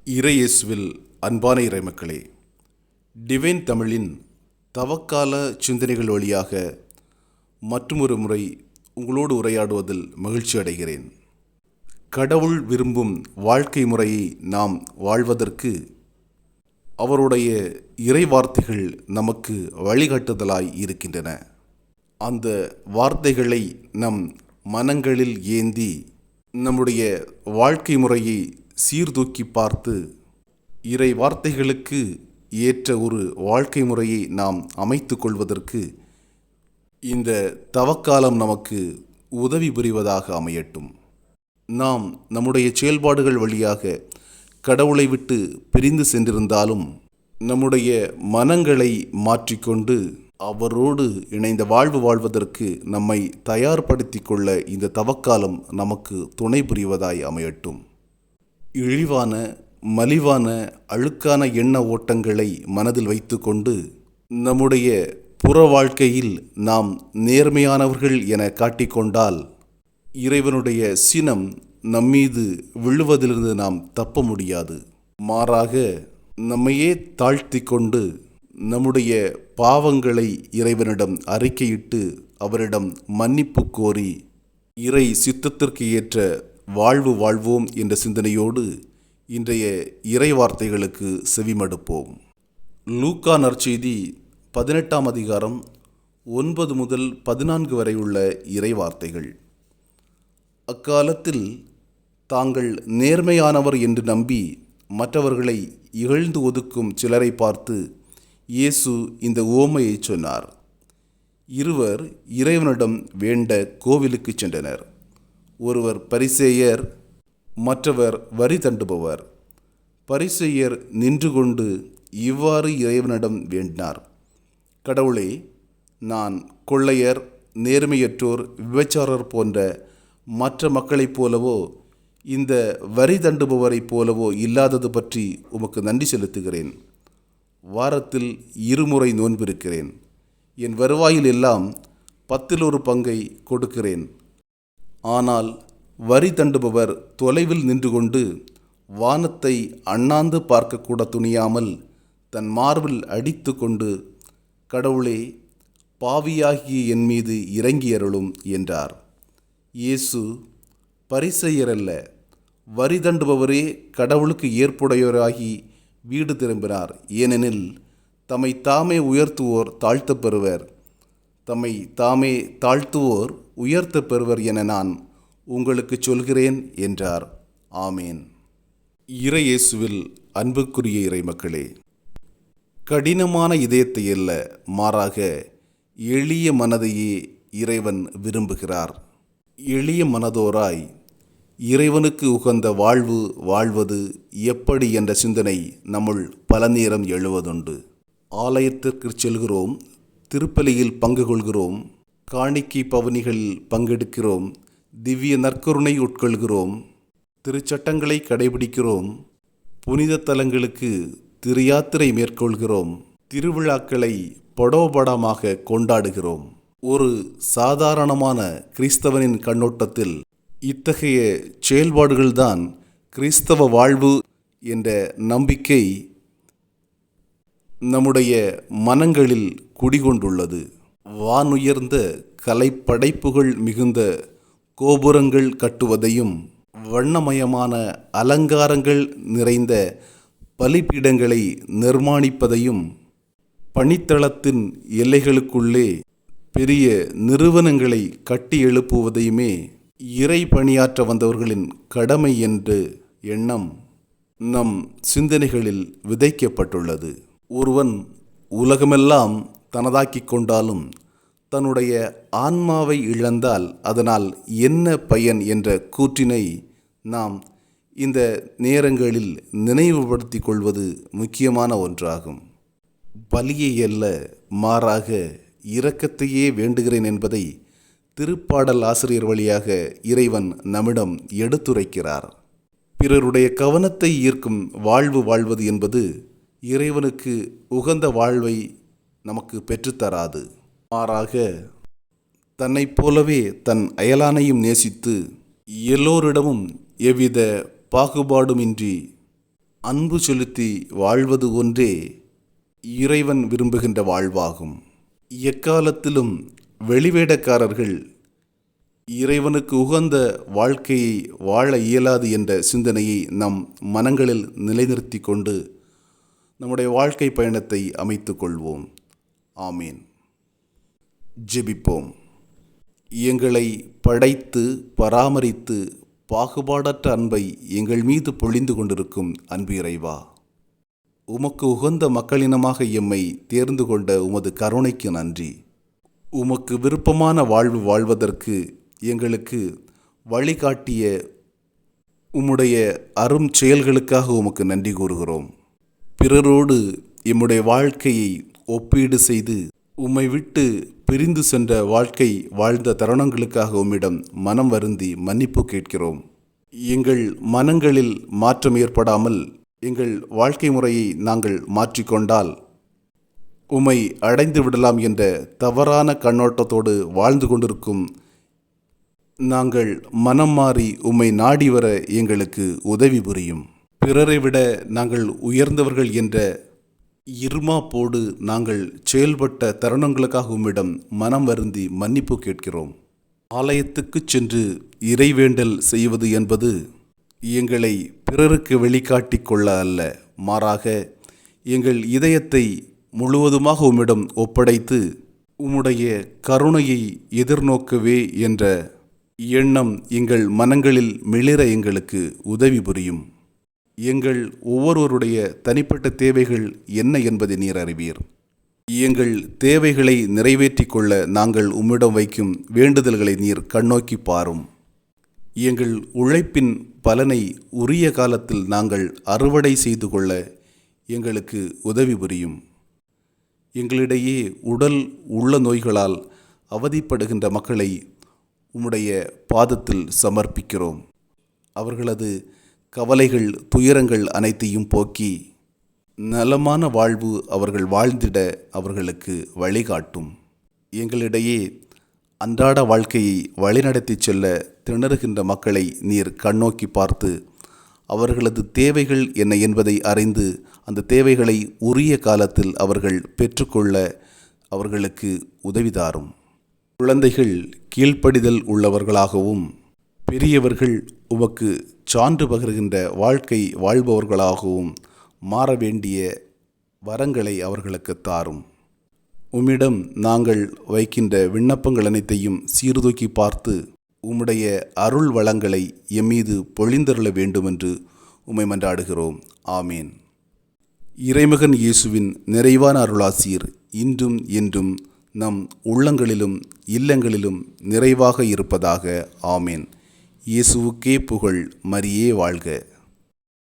இறையேசுவில் அன்பான இறைமக்களே, டிவைன் தமிழின் தவக்கால சிந்தனைகள் வழியாக மற்றொரு முறை உங்களோடு உரையாடுவதில் மகிழ்ச்சி அடைகிறேன். கடவுள் விரும்பும் வாழ்க்கை முறையை நாம் வாழ்வதற்கு அவருடைய இறை வார்த்தைகள் நமக்கு வழிகாட்டுதலாய் இருக்கின்றன. அந்த வார்த்தைகளை நம் மனங்களில் ஏந்தி நம்முடைய வாழ்க்கை முறையை சீர்தூக்கி பார்த்து இறை வார்த்தைகளுக்கு ஏற்ற ஒரு வாழ்க்கை முறையை நாம் அமைத்து கொள்வதற்கு இந்த தவக்காலம் நமக்கு உதவி புரிவதாக அமையட்டும். நாம் நம்முடைய செயல்பாடுகள் வழியாக கடவுளை விட்டு பிரிந்து சென்றிருந்தாலும் நம்முடைய மனங்களை மாற்றிக்கொண்டு அவரோடு இணைந்த வாழ்வு வாழ்வதற்கு நம்மை தயார்படுத்தி கொள்ள இந்த தவக்காலம் நமக்கு துணை புரிவதாய் அமையட்டும். இழிவான, மலிவான, அழுக்கான எண்ண ஓட்டங்களை மனதில் வைத்துக்கொண்டு நம்முடைய புற வாழ்க்கையில் நாம் நேர்மையானவர்கள் என காட்டிக்கொண்டால் இறைவனுடைய சினம் நம்மீது விழுவதிலிருந்து நாம் தப்ப முடியாது. மாறாக நம்மையே தாழ்த்தி கொண்டு நம்முடைய பாவங்களை இறைவனிடம் அறிக்கையிட்டு அவரிடம் மன்னிப்பு கோரி இறை சித்தத்திற்கு ஏற்ற வாழ்வு வாழ்வோம் என்ற சிந்தனையோடு இன்றைய இறை வார்த்தைகளுக்கு செவிமடுப்போம். லூக்கா நற்செய்தி 18ஆம் அதிகாரம் 9 முதல் 14 வரை உள்ள இறை வார்த்தைகள். அக்காலத்தில் தாங்கள் நேர்மையானவர் என்று நம்பி மற்றவர்களை இகழ்ந்து ஒதுக்கும் சிலரை பார்த்து இயேசு இந்த உவமையை சொன்னார். இருவர் இறைவனிடம் வேண்ட கோவிலுக்கு சென்றனர். ஒருவர் பரிசேயர், மற்றவர் வரி தண்டுபவர். பரிசேயர் நின்று கொண்டு இவ்வாறு இறைவனிடம் வேண்டினார்: கடவுளே, நான் கொள்ளையர், நேர்மையற்றோர், விபச்சாரர் போன்ற மற்ற மக்களைப் போலவோ இந்த வரி தண்டுபவரைப் போலவோ இல்லாதது பற்றி உமக்கு நன்றி செலுத்துகிறேன். வாரத்தில் 2 முறை நோன்பிருக்கிறேன். என் வருவாயில் எல்லாம் 10 பங்கை கொடுக்கிறேன். ஆனால் வரி தண்டுபவர் தொலைவில் நின்று கொண்டு வானத்தை அண்ணாந்து பார்க்கக்கூட துணியாமல் தன் மார்பில் அடித்து கொண்டு, கடவுளே, பாவியாகிய என் மீது இறங்கி அருளும் என்றார். இயேசு, பரிசேயரல்ல, வரி தண்டுபவரே கடவுளுக்கு ஏற்புடையவராகி வீடு திரும்பினார். ஏனெனில் தம்மை தாமே உயர்த்துவோர் தாழ்த்தப் பெறுவர், தம்மை தாமே தாழ்த்துவோர் உயர்த்தப் பெறுவர் என நான் உங்களுக்கு சொல்கிறேன் என்றார். ஆமேன். இறையேசுவில் அன்புக்குரிய இறைமக்களே, கடினமான இதயத்தை அல்ல, மாறாக எளிய மனதையே இறைவன் விரும்புகிறார். எளிய மனதோராய் இறைவனுக்கு உகந்த வாழ்வு வாழ்வது எப்படி என்ற சிந்தனை நம்முள் பல நேரம் எழுவதுண்டு. ஆலயத்திற்கு செல்கிறோம், திருப்பலியில் பங்கு கொள்கிறோம், காணிக்கை பவனிகளில் பங்கெடுக்கிறோம், திவ்ய நற்கருணை உட்கொள்கிறோம், திருச்சட்டங்களை கடைபிடிக்கிறோம், புனித தலங்களுக்கு திருயாத்திரை மேற்கொள்கிறோம், திருவிழாக்களை படோபடமாக கொண்டாடுகிறோம். ஒரு சாதாரணமான கிறிஸ்தவனின் கண்ணோட்டத்தில் இத்தகைய செயல்பாடுகள்தான் கிறிஸ்தவ வாழ்வு என்ற நம்பிக்கை நம்முடைய மனங்களில் குடிகொண்டுள்ளது. வானுயர்ந்த கலைப்படைப்புகள் மிகுந்த கோபுரங்கள் கட்டுவதையும், வண்ணமயமான அலங்காரங்கள் நிறைந்த பலிபீடங்களை நிர்மாணிப்பதையும், பணித்தளத்தின் எல்லைகளுக்குள்ளே பெரிய நிறுவனங்களை கட்டி எழுப்புவதையுமே இறை பணியாற்ற வந்தவர்களின் கடமை என்ற எண்ணம் நம் சிந்தனைகளில் விதைக்கப்பட்டுள்ளது. ஒருவன் உலகமெல்லாம் தனதாக்கிக் கொண்டாலும் தன்னுடைய ஆன்மாவை இழந்தால் அதனால் என்ன பயன் என்ற கூற்றினை நாம் இந்த நேரங்களில் நினைவுபடுத்திக் கொள்வது முக்கியமான ஒன்றாகும். பலியை அல்ல, மாறாக இரக்கத்தையே வேண்டுகிறேன் என்பதை திருப்பாடல் ஆசிரியர் வழியாக இறைவன் நம்மிடம் எடுத்துரைக்கிறார். பிறருடைய கவனத்தை ஈர்க்கும் வாழ்வு வாழ்வது என்பது இறைவனுக்கு உகந்த வாழ்வை நமக்கு பெற்றுத்தராது. மாறாக தன்னைப் போலவே தன் அயலானையும் நேசித்து எல்லோரிடமும் எவ்வித பாகுபாடுமின்றி அன்பு செலுத்தி வாழ்வது ஒன்றே இறைவன் விரும்புகின்ற வாழ்வாகும். எக்காலத்திலும் வெளிவேடக்காரர்கள் இறைவனுக்கு உகந்த வாழ்க்கையை வாழ இயலாது என்ற சிந்தனையை நம் மனங்களில் நிலைநிறுத்தி கொண்டு நம்முடைய வாழ்க்கை பயணத்தை அமைத்து கொள்வோம். ஆமீன். ஜெபிப்போம். எங்களை படைத்து பராமரித்து பாகுபாடற்ற அன்பை எங்கள் மீது பொழிந்து கொண்டிருக்கும் அன்பு இறைவா, உமக்கு உகந்த மக்களினமாக எம்மை தேர்ந்து கொண்ட உமது கருணைக்கு நன்றி. உமக்கு விருப்பமான வாழ்வு வாழ்வதற்கு எங்களுக்கு வழிகாட்டிய உம்முடைய அரும் செயல்களுக்காக உமக்கு நன்றி கூறுகிறோம். பிறரோடு எம்முடைய வாழ்க்கையை ஒப்பீடு செய்து உம்மை விட்டு பிரிந்து சென்ற வாழ்க்கை வாழ்ந்த தருணங்களுக்காக உம்மிடம் மனம் வருந்தி மன்னிப்பு கேட்கிறோம். எங்கள் மனங்களில் மாற்றம் ஏற்படாமல் எங்கள் வாழ்க்கை முறையை நாங்கள் மாற்றிக்கொண்டால் உம்மை அடைந்து விடலாம் என்ற தவறான கண்ணோட்டத்தோடு வாழ்ந்து கொண்டிருக்கும் நாங்கள் மனம் மாறி உம்மை நாடி வர எங்களுக்கு உதவி புரியும். பிறரை விட நாங்கள் உயர்ந்தவர்கள் என்ற இருமாப்போடு நாங்கள் செயல்பட்ட தருணங்களுக்காக உம்மிடம் மனம் வருந்தி மன்னிப்பு கேட்கிறோம். ஆலயத்துக்கு சென்று இறைவேண்டல் செய்வது என்பது எங்களை பிறருக்கு வெளிக்காட்டி கொள்ள அல்ல, மாறாக எங்கள் இதயத்தை முழுவதுமாக உம்மிடம் ஒப்படைத்து உம்முடைய கருணையை எதிர்நோக்கவே என்ற எண்ணம் எங்கள் மனங்களில் மிளிர எங்களுக்கு உதவி புரியும். எங்கள் ஒவ்வொருவருடைய தனிப்பட்ட தேவைகள் என்ன என்பதை நீர் அறிவீர். எங்கள் தேவைகளை நிறைவேற்றி கொள்ள நாங்கள் உம்மிடம் வைக்கும் வேண்டுதல்களை நீர் கண்ணோக்கி பாரும். எங்கள் உழைப்பின் பலனை உரிய காலத்தில் நாங்கள் அறுவடை செய்து கொள்ள எங்களுக்கு உதவி புரியும். எங்களிடையே உடல் உள்ள நோய்களால் அவதிப்படுகின்ற மக்களை உம்முடைய பாதத்தில் சமர்ப்பிக்கிறோம். அவர்களது கவலைகள் துயரங்கள் அனைத்தையும் போக்கி நலமான வாழ்வு அவர்கள் வாழ்ந்திட அவர்களுக்கு வழிகாட்டும். எங்களிடையே அன்றாட வாழ்க்கையை வழிநடத்தி செல்ல திணறுகின்ற மக்களை நீர் கண்ணோக்கி பார்த்து அவர்களது தேவைகள் என்ன என்பதை அறிந்து அந்த தேவைகளை உரிய காலத்தில் அவர்கள் பெற்றுக்கொள்ள அவர்களுக்கு உதவிதாரும். குழந்தைகள் கீழ்ப்படிதல் உள்ளவர்களாகவும் பெரியவர்கள் உமக்கு சான்று பகர்கின்ற வாழ்க்கை வாழ்பவர்களாகவும் மாற வேண்டிய வரங்களை அவர்களுக்கு தாரும். உம்மிடம் நாங்கள் வைக்கின்ற விண்ணப்பங்கள் அனைத்தையும் சீர்தூக்கி பார்த்து உம்முடைய அருள் வளங்களை எம்மீது பொழிந்தருள வேண்டுமென்று உம்மை மன்றாடுகிறோம். ஆமீன். இறைமகன் இயேசுவின் நிறைவான அருளாசீர் இன்றும் என்றும் நம் உள்ளங்களிலும் இல்லங்களிலும் நிறைவாக இருப்பதாக. ஆமீன். இயேசுவுக்கே புகழ். மரியே வாழ்க.